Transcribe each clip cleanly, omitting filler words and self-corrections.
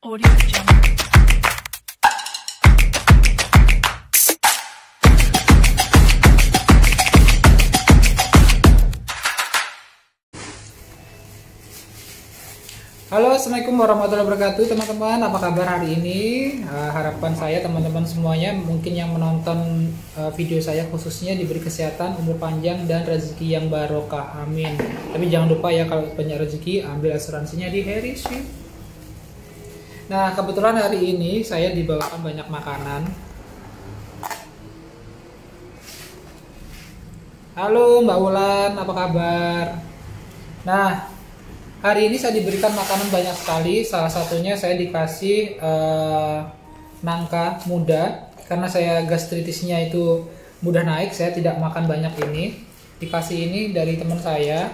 Audio Jungle. Halo, assalamualaikum warahmatullahi wabarakatuh teman-teman. Apa kabar hari ini? Harapan saya teman-teman semuanya mungkin yang menonton video saya khususnya diberi kesehatan, umur panjang dan rezeki yang barokah. Amin. Tapi jangan lupa ya, kalau banyak rezeki ambil asuransinya di Harris. Nah, kebetulan hari ini saya dibawakan banyak makanan. Halo Mbak Wulan, apa kabar? Nah, hari ini saya diberikan makanan banyak sekali. Salah satunya saya dikasih nangka muda. Karena saya gastritisnya itu mudah naik, saya tidak makan banyak ini. Dikasih ini dari teman saya.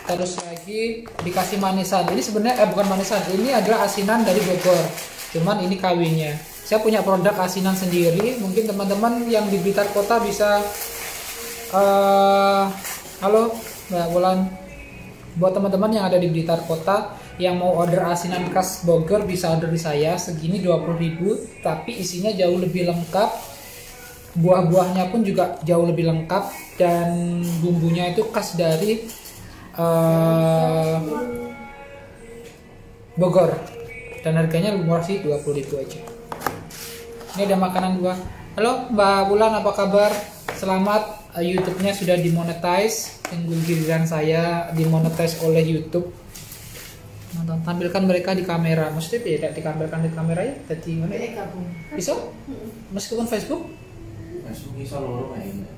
Terus lagi dikasih manisan. Ini sebenarnya bukan manisan, ini adalah asinan dari Bogor. Cuman ini kawinnya. Saya punya produk asinan sendiri. Mungkin teman-teman yang di Blitar Kota bisa halo Mbak Wulan. Buat teman-teman yang ada di Blitar Kota yang mau order asinan khas Bogor bisa order di saya. Segini 20.000, tapi isinya jauh lebih lengkap. Buah-buahnya pun juga jauh lebih lengkap dan bumbunya itu khas dari Bogor. Dan harganya murah sih, 20.000 aja. Ini ada makanan buah. Halo Mbak Wulan, apa kabar? Selamat, YouTube-nya sudah dimonetize. Tunggu giliran saya dimonetize oleh YouTube. Tampilkan mereka di kamera. Maksudnya tidak ditampilkan di kamera ya? Tadi mana ya? Bisa? Meskipun Facebook? Facebook bisa loro kayak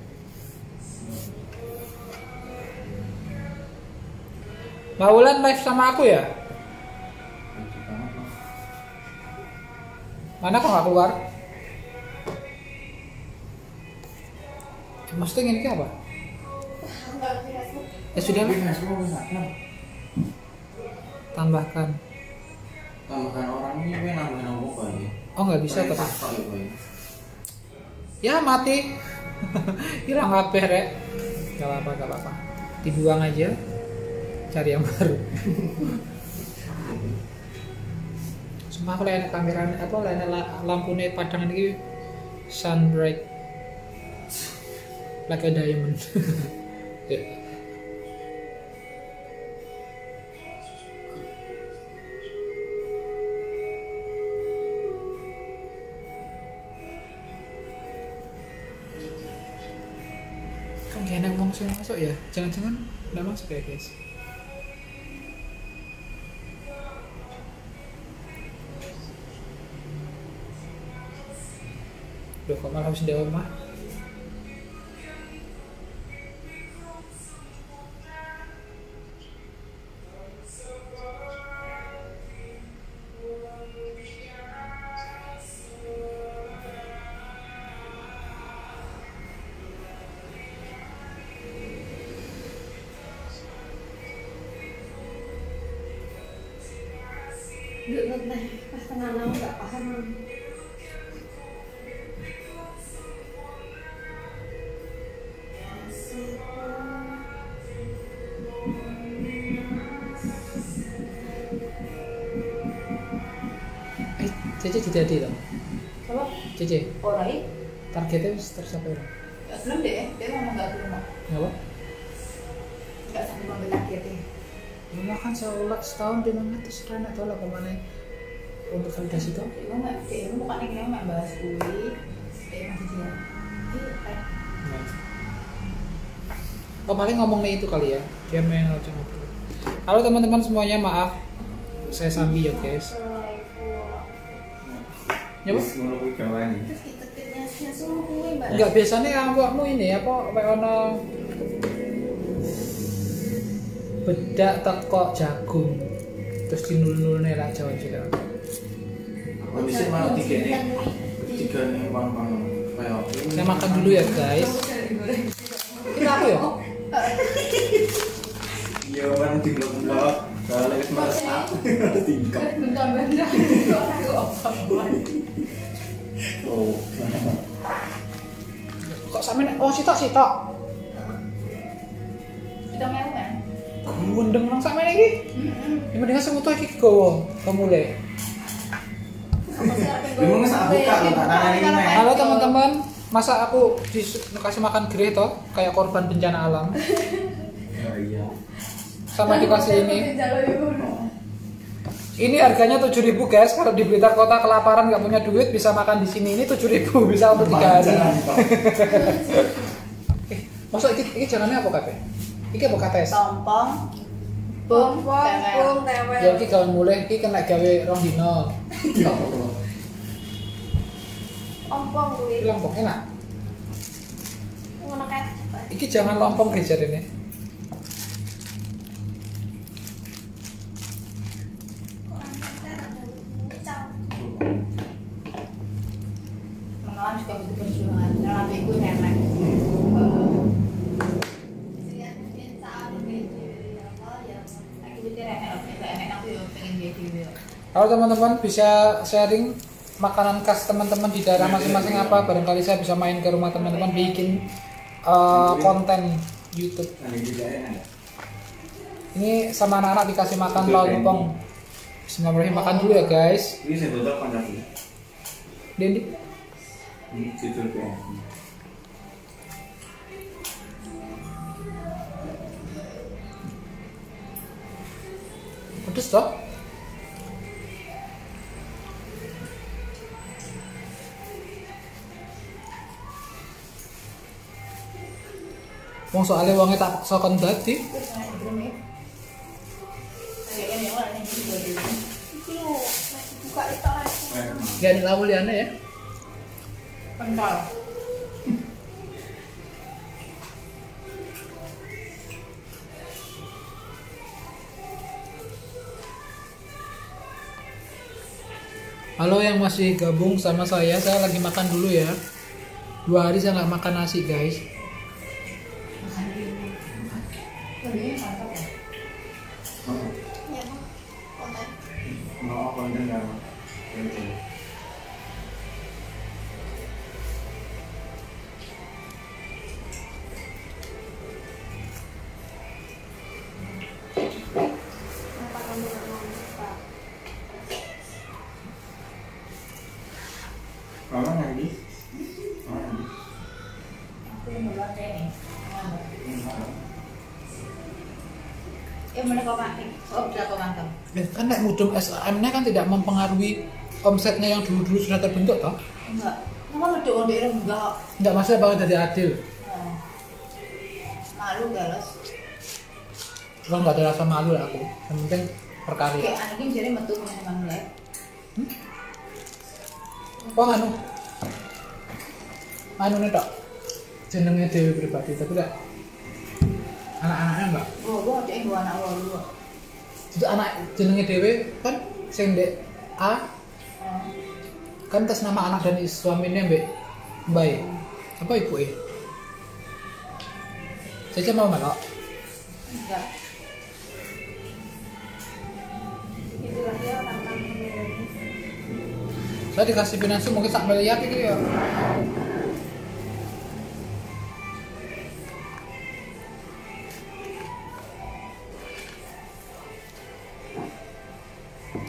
Mbak Wulan live sama aku ya? Mana kok nggak keluar? Maksudnya ini apa? Ya sudah lah. Tambahkan orang ini gue nambahin apa ya? Oh nggak bisa tapi. Ya mati. Hilang HP rek. Gak apa-apa. Dibuang aja. Cari yang baru. Semua aku lain kamera apa lain lampunya padangan ini sun bright like a diamond. Ya. Kan gak enak ngomong sih masuk ya? Jangan-jangan nggak masuk ya guys? Duh, kok malah harus di rumah? Pas tengah malam nggak paham. Cece jadi dong. Apa? Cece, Orang targetnya tercapai orang. belum deh, dia ngomong nggak belum, Ngapa? nggak sampai ngambil targetnya. Lu kan sholat setahun di mana terus renek tolak kemana untuk validasi itu? Dia bukan yang nggak bahas kulit, dia masih dia. Oh paling ngomongnya itu kali ya, dia main ngoceh ngobrol. Halo teman-teman semuanya, maaf saya sambil ya guys. Ya bu? Terus kita suruh kue mbak. Enggak, biasanya awakmu ini apa ono bedak teko jagung terus dinul-nulne ra Jawa-Jawa. Bisa malah tiga nih bang kayak Saya makan dulu ya guys. Kita apa ya? iya kan tinggal kalau es masak tinggal Bentar-bentar. oh Kok sampe oh sitok. Kita mau kan? Gundeng nang sampe iki. Yang mendingan semutu iki gowo, kemule. Bingung nggak buka lo tak tanya ini men. Halo teman-teman, masa aku dikasih makan grey toh kayak korban bencana alam? Iya. Sama dikasih ini. Ini harganya 7.000 guys. Kalau di Blitar Kota kelaparan nggak punya duit bisa makan di sini. Ini 7.000 bisa untuk 3 hari. Masa ini jalannya apa kabeh? Iki apa kates? Tompong, bung, Ya iki gawe mulai iki kena gawe rong dino. ompong kuwi. Lompong enak. Ngono kan. Iki jangan lompong gejar ini. Mengalam juga butuh perjuangan. Dalam itu nenek. Halo teman-teman, bisa sharing makanan khas teman-teman di daerah masing-masing apa? Barangkali saya bisa main ke rumah teman-teman bikin konten YouTube. Ini sama anak-anak dikasih makan lompong. Bismillahirrahmanirrahim, makan dulu ya guys. Ini saya tutup kan tapi. Dendi. Ini tutup ya. Pedes toh? Wong soalnya wongnya tak paksa kon dadi. Gak ada liane ya. Pentol. Halo yang masih gabung sama saya lagi makan dulu ya. 2 hari saya nggak makan nasi guys. Mau konten nggak? Mama nanti? Aku mau buat ini. Mana kau makan? Oh, bisa kau makan. Kan naik mudum SAM-nya kan tidak mempengaruhi omsetnya yang dulu-dulu sudah terbentuk toh? Enggak. Kamu udah order enggak? Enggak, maksudnya bakal jadi adil. Malu galas. Kalau nggak ada rasa malu lah aku. Yang penting perkarya. Kayak anak ini jadi metu memang mulai. Wah anu nih tok. Jenengnya Dewi pribadi tapi enggak. Anak-anaknya enggak. Gua cek dua anak lu. Itu anak jenenge Dewi kan sing Dek A kan atas nama anak dan suaminya Mbak Mbak apa ibu Caca mau melok? Enggak. Itulah dia tantangan ini. Saya dikasih finansi mungkin sak miliar gitu ya.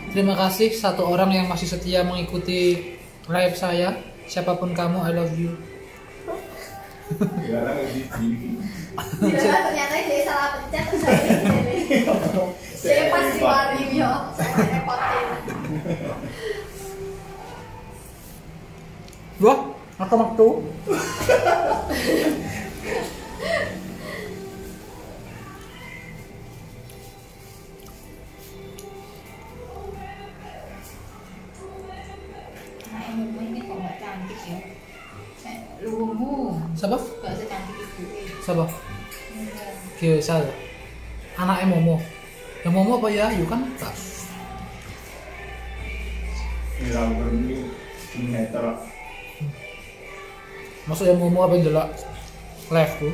Terima kasih satu orang yang masih setia mengikuti live saya. Siapapun kamu, I love you. Ternyata dia salah pencet terus saya pasti warim yo, saya repotin. Wah, waktu. Ini kok nggak cantik ya? Lumu. Siapa? Gak secantik itu. Siapa? Biasa. Anaknya Momo. Yang Momo apa ya? Yuk kan tak. ini meter. Maksudnya Momo apa yang jelek? Live tuh.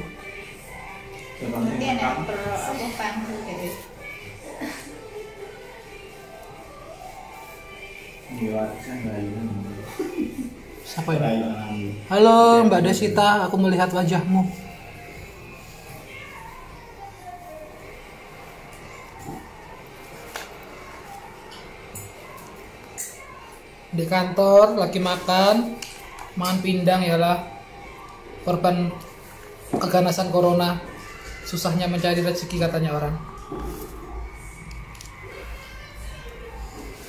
Nanti ada apa pangku gitu. Gila, saya nggak ini. Siapa ini? Halo Mbak Desita, aku melihat wajahmu. di kantor lagi makan pindang yalah, korban keganasan corona, susahnya mencari rezeki katanya orang.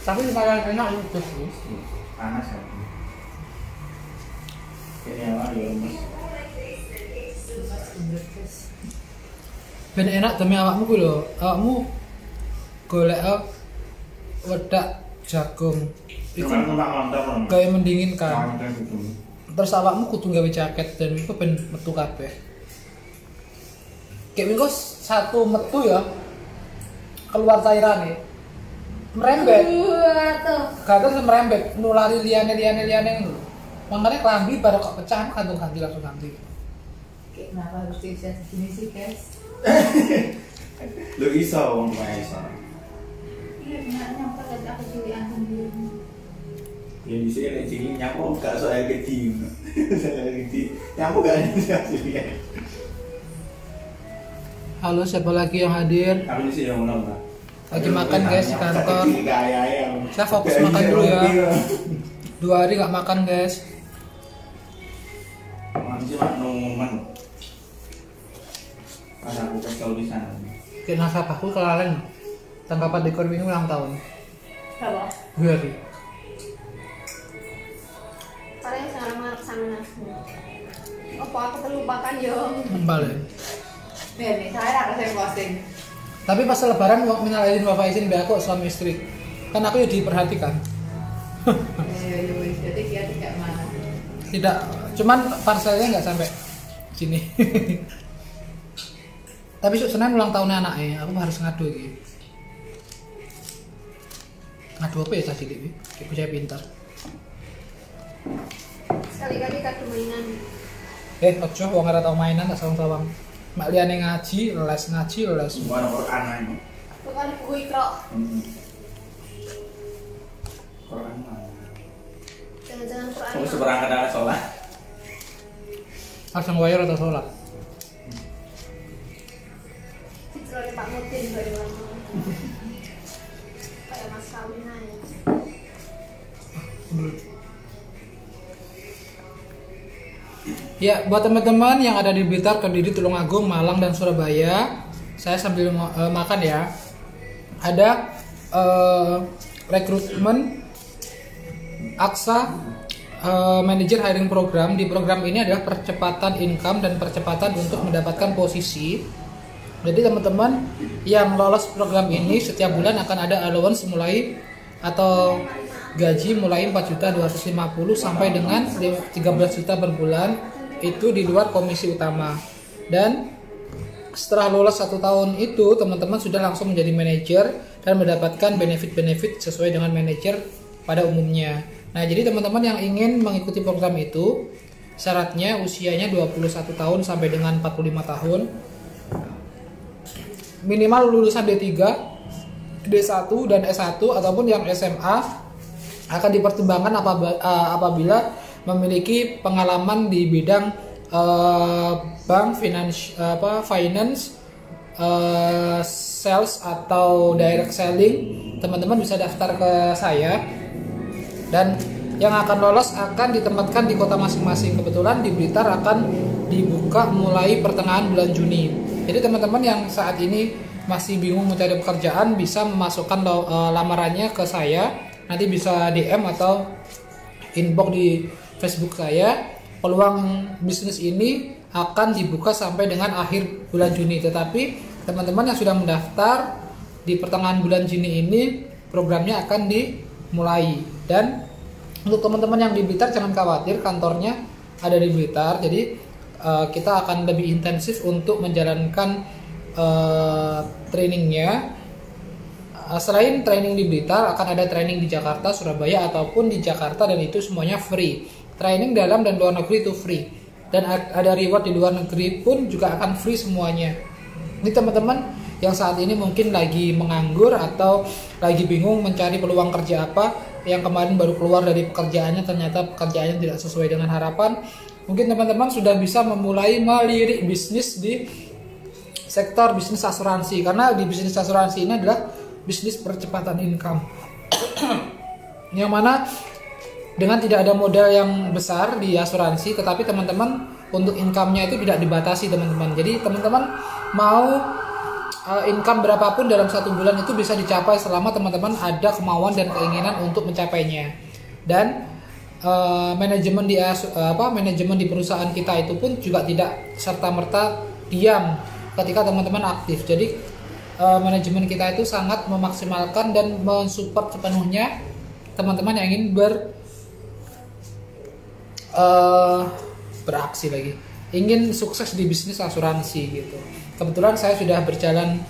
Tapi lumayan enak itu sih. Panas ya. Kayaknya lah ya mas. Ben enak demi awakmu kuwi lho. Awakmu golek wedak jagung. Iku kayak mendinginkan. Terus awakmu kudu gawe jaket dan itu ben metu kabeh. Kayak minggu satu metu ya keluar cairan merembet. Gak terus merembet nulari liane itu. Makanya kelambi pada kok pecah kantung ganti langsung ganti. Kenapa harus diusia segini sih guys? Lu iso wong tuwa iso. Iya benarnya apa tadi aku cilian sendiri. Ya di sini nek cilik nyamuk gak soal gede. Soal gede. Nyamuk gak ada cilik. Halo, siapa lagi yang hadir? Aku sih yang ngono, Pak. Lagi makan guys di kantor. Saya fokus makan dulu ya. 2 hari nggak makan guys. Masih mak noman. Pas aku kesel pisan. Kayak nasabahku kelalen. Tangkapan dekor ini ulang tahun. Apa? 2 hari. Kalian sekarang ngarep sana. Apa aku terlupakan yo? Membalik. Nih, saya akan saya posting. Tapi pas lebaran uang minal aidin wa faizin be aku suami istri. Kan aku ya diperhatikan. Jadi dia tidak mana. Tidak, cuman parcelnya nggak sampai sini. Tapi Senin ulang tahunnya anaknya, aku harus ngadu gitu. Ngadu apa ya tadi ini? Ibu saya pintar. Sekali-kali kado mainan. Ojo wong ora tau mainan tak sawang-sawang. Mak liyane ngaji, les. Semua Quran ae. Bukan buku Iqra. Quran. Jangan-jangan Quran. Kamu seberangkat ada sholat. Langsung wayar atau sholat. Dicuri Pak Mutin dari mana? Kayak mas kawin aja. Ya, buat teman-teman yang ada di Blitar, Kediri, Tulungagung, Malang, dan Surabaya, saya sambil makan ya. Ada rekrutmen AXA Manager Hiring Program. Di program ini adalah percepatan income dan percepatan untuk mendapatkan posisi. Jadi teman-teman yang lolos program ini setiap bulan akan ada allowance mulai atau gaji mulai 4.250 sampai dengan 13 juta per bulan, itu di luar komisi utama. Dan setelah lolos 1 tahun itu teman-teman sudah langsung menjadi manajer dan mendapatkan benefit-benefit sesuai dengan manajer pada umumnya. Nah, jadi teman-teman yang ingin mengikuti program itu syaratnya usianya 21 tahun sampai dengan 45 tahun, minimal lulusan D3, D1 dan S1 ataupun yang SMA. Akan dipertimbangkan apabila memiliki pengalaman di bidang bank, finance, sales atau direct selling. Teman-teman bisa daftar ke saya, dan yang akan lolos akan ditempatkan di kota masing-masing. Kebetulan di Blitar akan dibuka mulai pertengahan bulan Juni. Jadi teman-teman yang saat ini masih bingung mencari pekerjaan bisa memasukkan lamarannya ke saya. Nanti bisa DM atau inbox di Facebook saya. Peluang bisnis ini akan dibuka sampai dengan akhir bulan Juni. Tetapi teman-teman yang sudah mendaftar di pertengahan bulan Juni ini, programnya akan dimulai. Dan untuk teman-teman yang di Blitar jangan khawatir, kantornya ada di Blitar. Jadi kita akan lebih intensif untuk menjalankan trainingnya. Selain training di Blitar, akan ada training di Jakarta, Surabaya, ataupun di Jakarta, dan itu semuanya free. Training dalam dan luar negeri itu free. Dan ada reward di luar negeri pun juga akan free semuanya. Ini teman-teman yang saat ini mungkin lagi menganggur atau lagi bingung mencari peluang kerja apa, yang kemarin baru keluar dari pekerjaannya ternyata pekerjaannya tidak sesuai dengan harapan, mungkin teman-teman sudah bisa memulai melirik bisnis di sektor bisnis asuransi. Karena di bisnis asuransi ini adalah bisnis percepatan income. Yang mana dengan tidak ada modal yang besar di asuransi, tetapi teman-teman untuk income-nya itu tidak dibatasi teman-teman. Jadi teman-teman mau income berapapun dalam 1 bulan itu bisa dicapai selama teman-teman ada kemauan dan keinginan untuk mencapainya. Dan manajemen di perusahaan kita itu pun juga tidak serta-merta diam ketika teman-teman aktif. Jadi manajemen kita itu sangat memaksimalkan dan mensupport sepenuhnya teman-teman yang ingin beraksi lagi, ingin sukses di bisnis asuransi gitu. Kebetulan saya sudah berjalan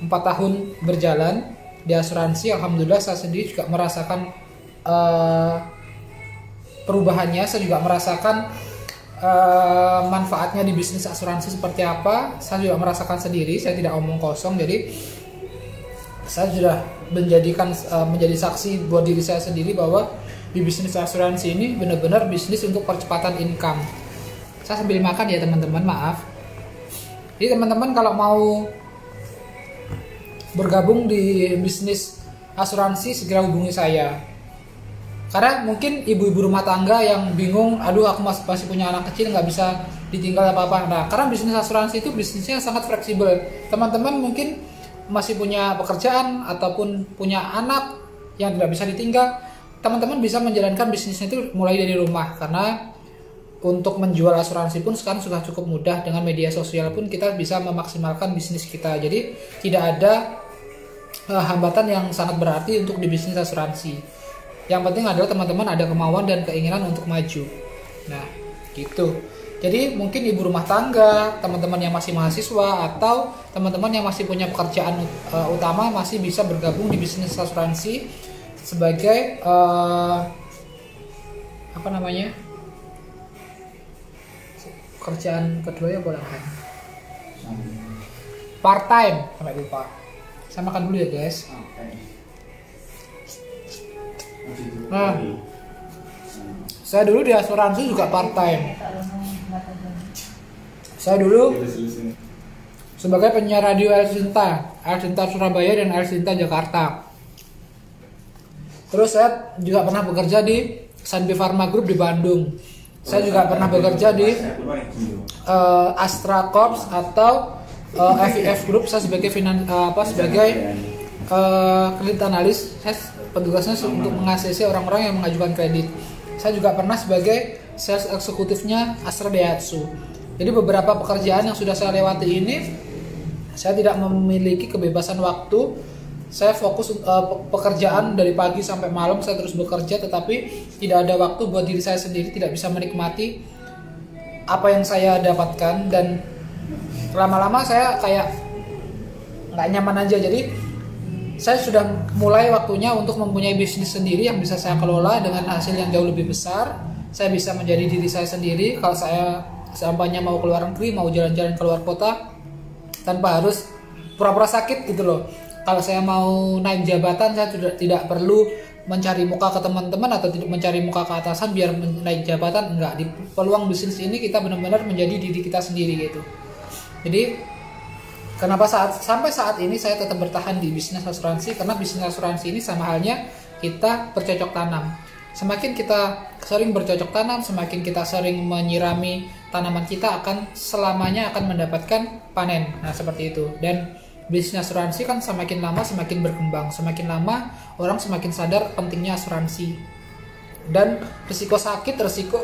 4 tahun berjalan di asuransi. Alhamdulillah saya sendiri juga merasakan perubahannya. Saya juga merasakan manfaatnya di bisnis asuransi seperti apa. Saya juga merasakan sendiri, saya tidak omong kosong. Jadi saya sudah menjadi saksi buat diri saya sendiri bahwa di bisnis asuransi ini benar-benar bisnis untuk percepatan income. Saya sambil makan ya teman-teman, maaf. Jadi teman-teman kalau mau bergabung di bisnis asuransi segera hubungi saya. Karena mungkin ibu-ibu rumah tangga yang bingung, aduh aku masih punya anak kecil, nggak bisa ditinggal apa-apa. Nah, karena bisnis asuransi itu bisnisnya sangat fleksibel. Teman-teman mungkin masih punya pekerjaan ataupun punya anak yang tidak bisa ditinggal, teman-teman bisa menjalankan bisnisnya itu mulai dari rumah. Karena untuk menjual asuransi pun sekarang sudah cukup mudah, dengan media sosial pun kita bisa memaksimalkan bisnis kita. Jadi tidak ada hambatan yang sangat berarti untuk di bisnis asuransi. Yang penting adalah teman-teman ada kemauan dan keinginan untuk maju. Nah, gitu. Jadi mungkin ibu rumah tangga, teman-teman yang masih mahasiswa, atau teman-teman yang masih punya pekerjaan utama masih bisa bergabung di bisnis asuransi sebagai pekerjaan kedua ya, boleh kan? Part time, sampai lupa. Saya makan dulu ya guys. Nah, saya dulu di asuransi juga part time. Saya dulu sebagai penyiar radio El Sinta Surabaya dan El Sinta Jakarta. Terus saya juga pernah bekerja di Sanbi Pharma Group di Bandung. Saya juga pernah bekerja di Astra Corps atau FIF Group. Saya sebagai kredit analis. Saya petugasnya untuk meng-ACC orang-orang yang mengajukan kredit. Saya juga pernah sebagai sales eksekutifnya Astra Daihatsu. Jadi beberapa pekerjaan yang sudah saya lewati ini, saya tidak memiliki kebebasan waktu. Saya fokus pekerjaan dari pagi sampai malam, saya terus bekerja, tetapi tidak ada waktu buat diri saya sendiri, tidak bisa menikmati apa yang saya dapatkan. Dan lama-lama saya kayak nggak nyaman aja. Jadi saya sudah mulai waktunya untuk mempunyai bisnis sendiri yang bisa saya kelola dengan hasil yang jauh lebih besar. Saya bisa menjadi diri saya sendiri. Kalau saya seandainya mau keluar negeri, mau jalan-jalan keluar kota tanpa harus pura-pura sakit gitu loh. Kalau saya mau naik jabatan, saya tidak perlu mencari muka ke teman-teman atau tidak mencari muka ke atasan biar naik jabatan. Enggak, di peluang bisnis ini kita benar-benar menjadi diri kita sendiri gitu. Jadi kenapa sampai saat ini saya tetap bertahan di bisnis asuransi? Karena bisnis asuransi ini sama halnya kita bercocok tanam. Semakin kita sering bercocok tanam, semakin kita sering menyirami tanaman kita, akan selamanya akan mendapatkan panen. Nah, seperti itu. Dan bisnis asuransi kan semakin lama semakin berkembang. Semakin lama orang semakin sadar pentingnya asuransi. Dan risiko sakit, risiko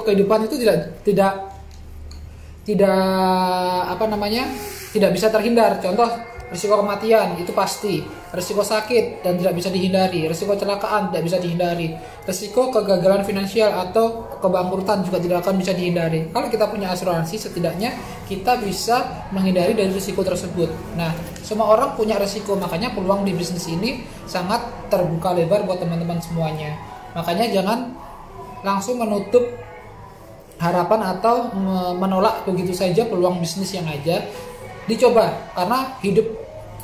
kehidupan itu tidak bisa terhindar. Contoh, risiko kematian itu pasti, risiko sakit dan tidak bisa dihindari, risiko kecelakaan tidak bisa dihindari, risiko kegagalan finansial atau kebangkrutan juga tidak akan bisa dihindari. Kalau kita punya asuransi, setidaknya kita bisa menghindari dari risiko tersebut. Nah, semua orang punya risiko, makanya peluang di bisnis ini sangat terbuka lebar buat teman-teman semuanya. Makanya jangan langsung menutup harapan atau menolak begitu saja peluang bisnis yang ada. Dicoba, karena hidup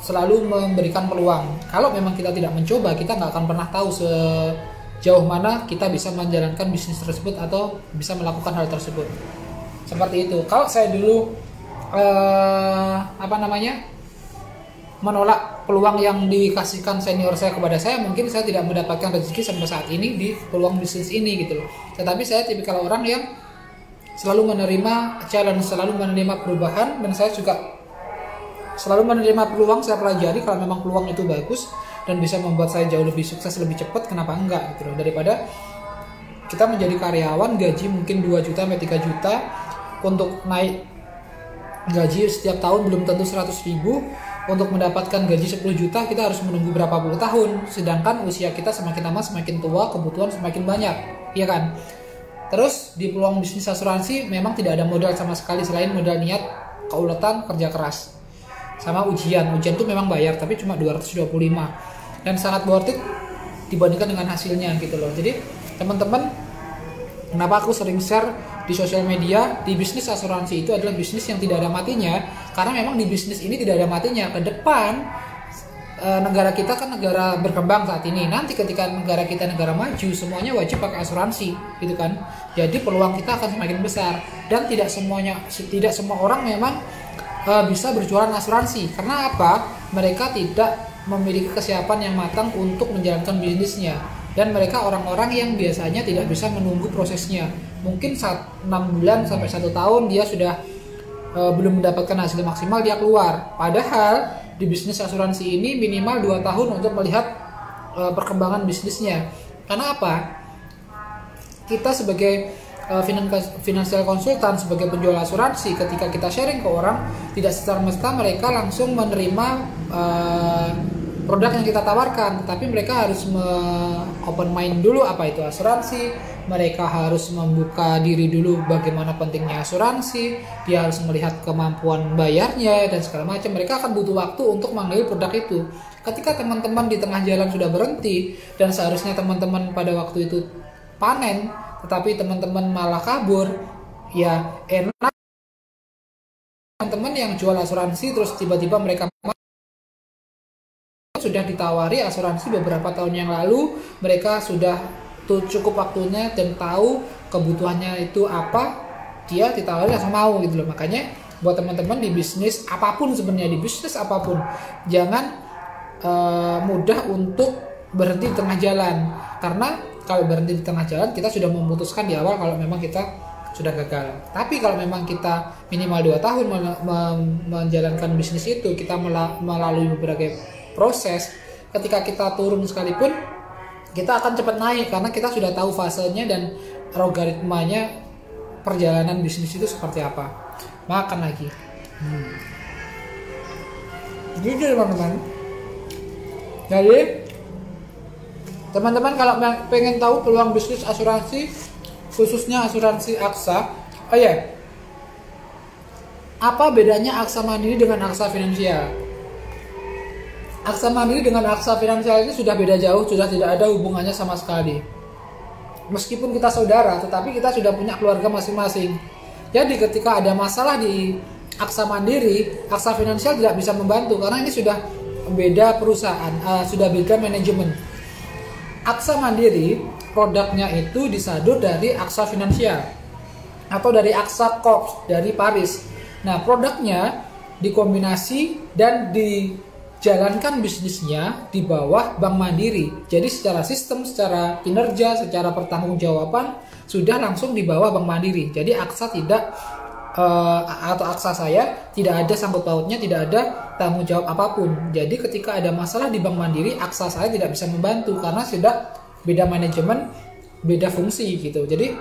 selalu memberikan peluang. Kalau memang kita tidak mencoba, kita nggak akan pernah tahu sejauh mana kita bisa menjalankan bisnis tersebut atau bisa melakukan hal tersebut. Seperti itu. Kalau saya dulu menolak peluang yang dikasihkan senior saya kepada saya, mungkin saya tidak mendapatkan rezeki sampai saat ini di peluang bisnis ini gitu loh. Tetapi saya tipikal orang yang selalu menerima challenge, selalu menerima perubahan, dan saya juga selalu menerima peluang. Saya pelajari kalau memang peluang itu bagus dan bisa membuat saya jauh lebih sukses, lebih cepat, kenapa enggak gitu loh. Daripada kita menjadi karyawan gaji mungkin 2 juta sampai 3 juta, untuk naik gaji setiap tahun belum tentu 100 ribu. Untuk mendapatkan gaji 10 juta kita harus menunggu berapa puluh tahun, sedangkan usia kita semakin lama semakin tua, kebutuhan semakin banyak, iya kan? Terus di peluang bisnis asuransi memang tidak ada modal sama sekali selain modal niat, keuletan, kerja keras, sama ujian tuh memang bayar tapi cuma 225 dan sangat worth it dibandingkan dengan hasilnya gitu loh. Jadi teman-teman, kenapa aku sering share di sosial media, di bisnis asuransi itu adalah bisnis yang tidak ada matinya, karena memang di bisnis ini tidak ada matinya. Ke depan negara kita kan negara berkembang saat ini, nanti ketika negara kita negara maju, semuanya wajib pakai asuransi gitu kan. Jadi peluang kita akan semakin besar, dan tidak semua orang memang bisa berjualan asuransi. Karena apa? Mereka tidak memiliki kesiapan yang matang untuk menjalankan bisnisnya, dan mereka orang-orang yang biasanya tidak bisa menunggu prosesnya. Mungkin 6 bulan sampai 1 tahun dia sudah belum mendapatkan hasil maksimal, dia keluar. Padahal di bisnis asuransi ini minimal 2 tahun untuk melihat perkembangan bisnisnya. Karena apa? Kita sebagai financial consultant, sebagai penjual asuransi, ketika kita sharing ke orang, tidak secara merta mereka langsung menerima produk yang kita tawarkan, tetapi mereka harus open mind dulu apa itu asuransi, mereka harus membuka diri dulu bagaimana pentingnya asuransi, dia harus melihat kemampuan bayarnya dan segala macam. Mereka akan butuh waktu untuk mengambil produk itu. Ketika teman-teman di tengah jalan sudah berhenti dan seharusnya teman-teman pada waktu itu panen, tetapi teman-teman malah kabur, ya enak teman-teman yang jual asuransi terus tiba-tiba mereka sudah ditawari asuransi beberapa tahun yang lalu, mereka sudah cukup waktunya dan tahu kebutuhannya itu apa, dia ditawari langsung mau gitu loh. Makanya buat teman-teman di bisnis apapun, sebenarnya di bisnis apapun, jangan mudah untuk berhenti di tengah jalan. Karena kalau berhenti di tengah jalan, kita sudah memutuskan di awal kalau memang kita sudah gagal. Tapi kalau memang kita minimal 2 tahun menjalankan bisnis itu, kita melalui berbagai proses, ketika kita turun sekalipun kita akan cepat naik karena kita sudah tahu fasenya dan logaritmanya perjalanan bisnis itu seperti apa. Makan lagi. Gitu teman-teman. Jadi teman-teman kalau pengen tahu peluang bisnis asuransi, khususnya asuransi Aksa, apa bedanya Aksa Mandiri dengan Aksa Finansial? Aksa Mandiri dengan Aksa Finansial ini sudah beda jauh, sudah tidak ada hubungannya sama sekali. Meskipun kita saudara, tetapi kita sudah punya keluarga masing-masing. Jadi ketika ada masalah di Aksa Mandiri, Aksa Finansial tidak bisa membantu karena ini sudah beda perusahaan, sudah beda manajemen. Aksa Mandiri produknya itu disadur dari Aksa Finansial atau dari Aksa Corp dari Paris. Nah, produknya dikombinasi dan dijalankan bisnisnya di bawah Bank Mandiri. Jadi secara sistem, secara kinerja, secara pertanggungjawaban sudah langsung di bawah Bank Mandiri. Jadi Aksa tidak atau Aksa saya tidak ada sangkut pautnya, tidak ada tanggung jawab apapun. Jadi ketika ada masalah di Bank Mandiri, Aksa saya tidak bisa membantu karena sudah beda manajemen, beda fungsi gitu. Jadi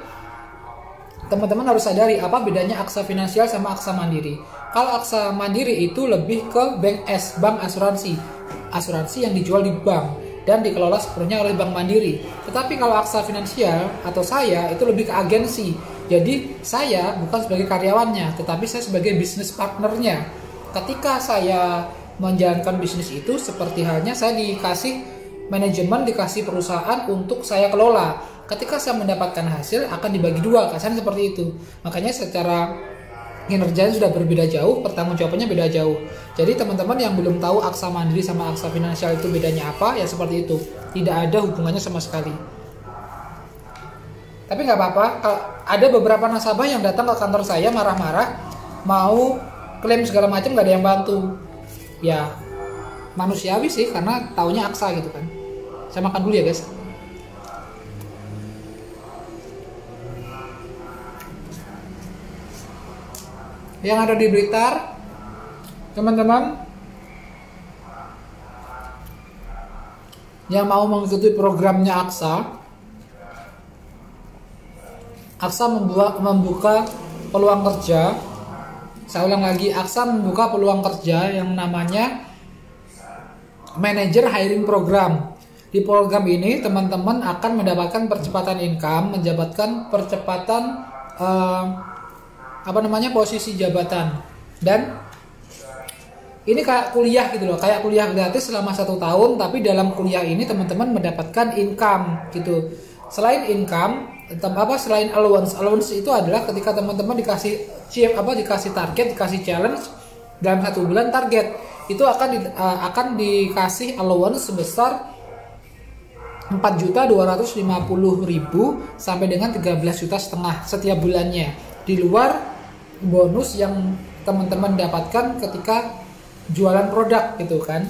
teman-teman harus sadari apa bedanya Aksa Finansial sama Aksa Mandiri. Kalau Aksa Mandiri itu lebih ke bank asuransi yang dijual di bank dan dikelola sepenuhnya oleh Bank Mandiri. Tetapi kalau Aksa Finansial atau saya itu lebih ke agensi. Jadi saya bukan sebagai karyawannya, tetapi saya sebagai bisnis partnernya. Ketika saya menjalankan bisnis itu, seperti halnya saya dikasih manajemen, dikasih perusahaan untuk saya kelola. Ketika saya mendapatkan hasil akan dibagi 2, kasarnya seperti itu. Makanya secara kinerjanya sudah berbeda jauh, pertanggungjawabannya beda jauh. Jadi teman-teman yang belum tahu Aksa Mandiri sama Aksa Finansial itu bedanya apa, ya seperti itu. Tidak ada hubungannya sama sekali. Tapi nggak apa-apa, ada beberapa nasabah yang datang ke kantor saya marah-marah, mau klaim segala macam, nggak ada yang bantu. Ya, manusiawi sih, karena taunya Aksa gitu kan. Saya makan dulu ya guys. Yang ada di Blitar, teman-teman yang mau mengikuti programnya Aksa membuka peluang kerja. Saya ulang lagi, Aksa membuka peluang kerja yang namanya Manager Hiring Program. Di program ini teman-teman akan mendapatkan percepatan income, mendapatkan percepatan posisi jabatan, dan ini kayak kuliah gitu loh, kayak kuliah gratis selama 1 tahun, tapi dalam kuliah ini teman-teman mendapatkan income gitu. Selain income, selain allowance itu adalah ketika teman-teman dikasih target, dikasih challenge dalam 1 bulan target, itu akan dikasih allowance sebesar 4.250.000 sampai dengan 13,5 juta setiap bulannya, di luar bonus yang teman-teman dapatkan ketika jualan produk gitu kan.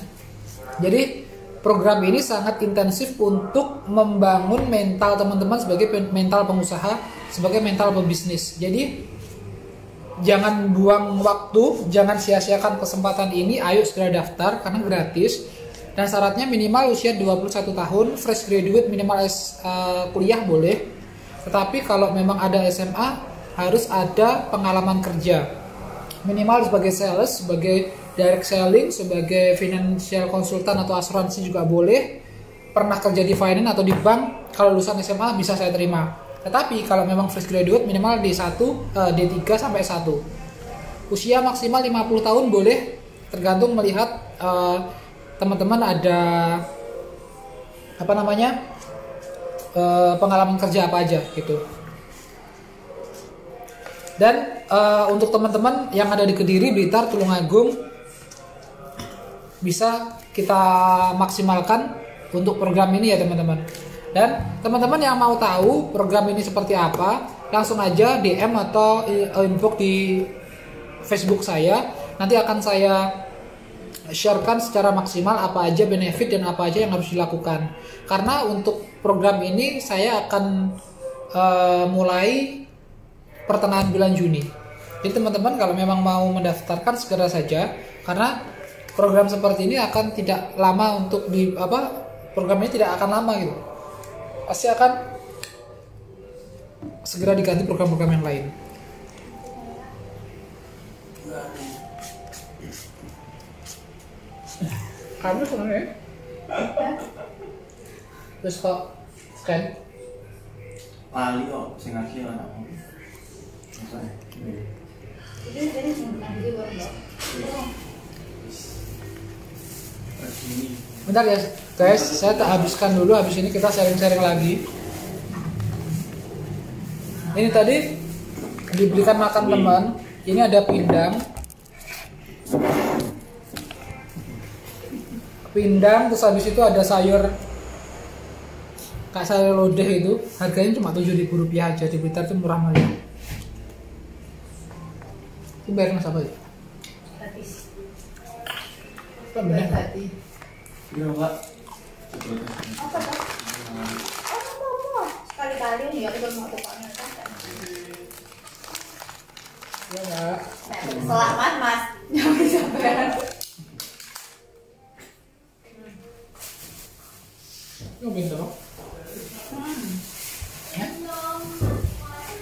Jadi program ini sangat intensif untuk membangun mental teman-teman sebagai mental pengusaha, sebagai mental pebisnis. Jadi jangan buang waktu, jangan sia-siakan kesempatan ini. Ayo segera daftar karena gratis, dan syaratnya minimal usia 21 tahun, fresh graduate, minimal kuliah boleh. Tetapi kalau memang ada SMA, harus ada pengalaman kerja. Minimal sebagai sales, sebagai direct selling, sebagai financial consultant atau asuransi juga boleh. Pernah kerja di finance atau di bank, kalau lulusan SMA bisa saya terima. Tetapi kalau memang fresh graduate minimal D1, D3 sampai 1. Usia maksimal 50 tahun boleh, tergantung melihat teman-teman ada pengalaman kerja apa aja gitu. Dan untuk teman-teman yang ada di Kediri, Blitar, Tulungagung, bisa kita maksimalkan untuk program ini ya teman-teman. Dan teman-teman yang mau tahu program ini seperti apa, langsung aja DM atau inbox di Facebook saya. Nanti akan saya sharekan secara maksimal apa aja benefit dan apa aja yang harus dilakukan. Karena untuk program ini saya akan mulai pertengahan bulan Juni. Jadi teman-teman kalau memang mau mendaftarkan segera saja, karena program seperti ini akan tidak lama untuk program ini tidak akan lama gitu. Pasti akan segera diganti program-program yang lain. Kamu sebenarnya? Terus kok scan? Lali kok, sing asli ana. Bentar ya guys, saya tak habiskan dulu, habis ini kita sharing-sharing lagi. Ini tadi dibelikan makan teman, ini ada pindang, terus habis itu ada sayur kayak sayur lodeh, itu harganya cuma Rp7.000 aja. Di Blitar itu murah banget. Itu bayar mas apa ya? Gratis. Apa bener? Iya, Pak. Apa tuh? Apa? Sekali-kali nih aku baru mau tukangnya kan. Iya Mbak. Selamat Mas. Jangan sabar. Ini pintar loh.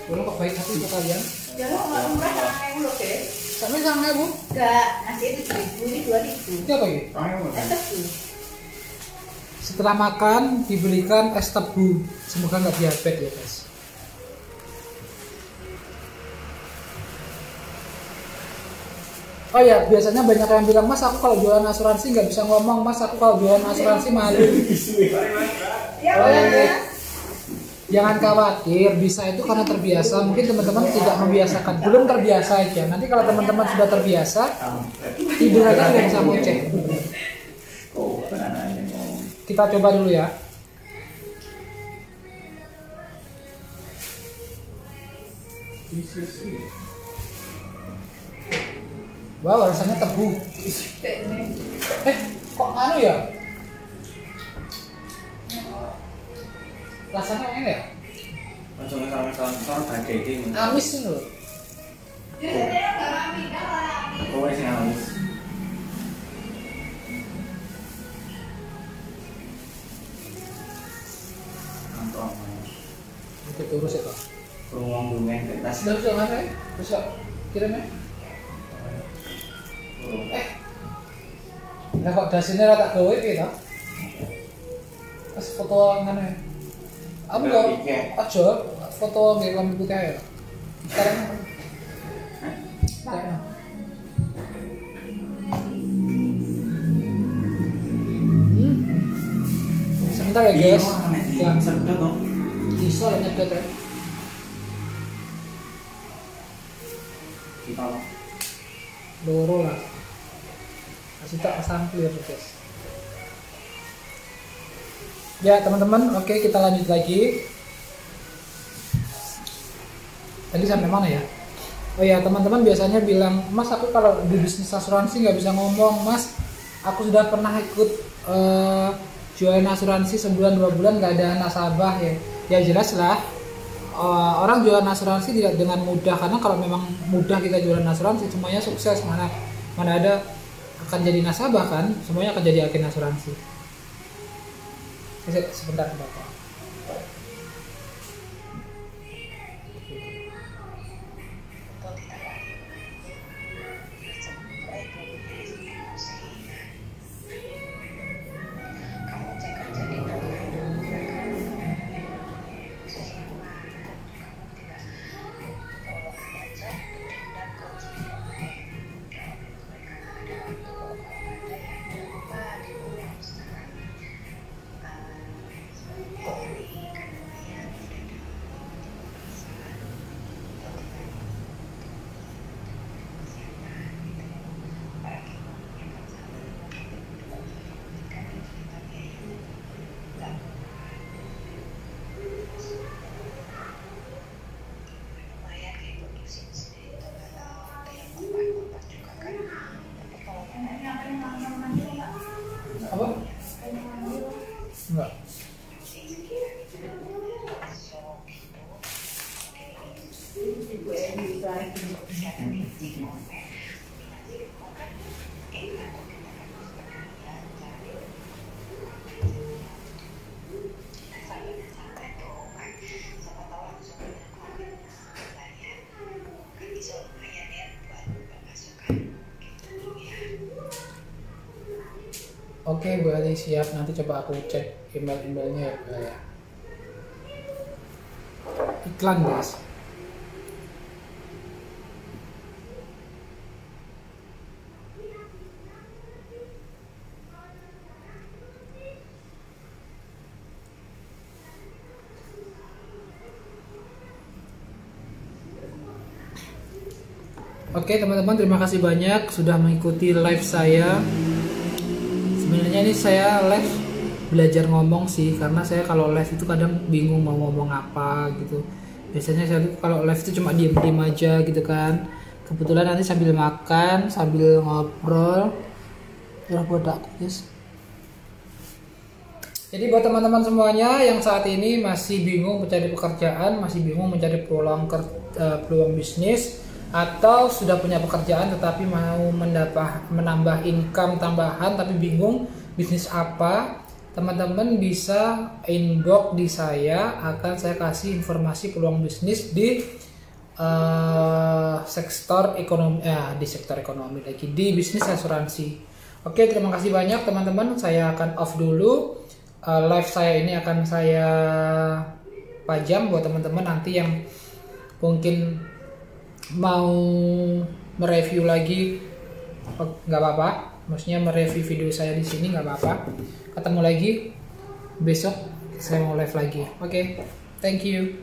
Boleh kok baik hati untuk kalian. Jangan nggak murah jangan kayak dulu deh. Sampai sama ya Bu? Enggak, nasi itu 7.000, ini 2.000. Itu apa ya? Es tebu. Setelah makan diberikan es tebu. Semoga nggak diabetes ya guys. Oh ya, biasanya banyak yang bilang, Mas aku kalau jualan asuransi nggak bisa ngomong, Mas aku kalau jualan asuransi malu. Ya, Oh ya, jangan khawatir, bisa itu karena terbiasa. Mungkin teman-teman tidak membiasakan, belum terbiasa aja. Nanti kalau teman-teman sudah terbiasa, tidur aja sudah bisa ngoceh. Oh, anaknya ngomong. Kita coba dulu ya. Wow, rasanya tebu. Kok anu ya? Rasanya enak ya? Langsung sama badai ini. Amis ini loh. Oh, ini amis. Mantap. Itu terus ya kok. Ruang bunga kertas. Sudah bisa mana? Bisa kirim ya? Nah kok dasarnya rata gawe gitu? Pas foto ngene. Aku kok aja foto nggih lampu putih ya. Sekarang. Sebentar ya guys. Ya, sedot dong. bisa ya nyedot ya. Kita Loro lah. Kasih tak sampel ya guys. Ya teman-teman, oke kita lanjut lagi. Tadi sampai mana ya? Oh ya teman-teman biasanya bilang, Mas aku kalau di bisnis asuransi nggak bisa ngomong, Mas. Aku sudah pernah ikut jualan asuransi sebulan 2 bulan nggak ada nasabah ya. Ya jelas lah. Orang jualan asuransi tidak dengan mudah, karena kalau memang mudah kita jualan asuransi semuanya sukses, mana ada akan jadi nasabah kan, semuanya akan jadi agen asuransi. Sebentar Bapak. Apa? Enggak. Oke, Bu Ali siap. Nanti coba aku cek emailnya ya, Bu ya. Iklan guys. Oke teman-teman, terima kasih banyak sudah mengikuti live saya. Sebenarnya ini saya live belajar ngomong sih, karena saya kalau live itu kadang bingung mau ngomong apa gitu. Biasanya saya kalau live itu cuma diem-diem aja gitu kan. Kebetulan nanti sambil makan, sambil ngobrol. Udah buat aku guys. Jadi buat teman-teman semuanya yang saat ini masih bingung mencari pekerjaan, masih bingung mencari peluang bisnis, atau sudah punya pekerjaan tetapi mau menambah income tambahan tapi bingung bisnis apa, teman-teman bisa inbox di saya, akan saya kasih informasi peluang bisnis di sektor ekonomi lagi, di bisnis asuransi. Oke, terima kasih banyak teman-teman, saya akan off dulu. Live saya ini akan saya pajang buat teman-teman nanti yang mungkin mau mereview lagi, nggak apa-apa, maksudnya mereview video saya di sini nggak apa-apa. Ketemu lagi besok, saya mau live lagi. Oke, thank you.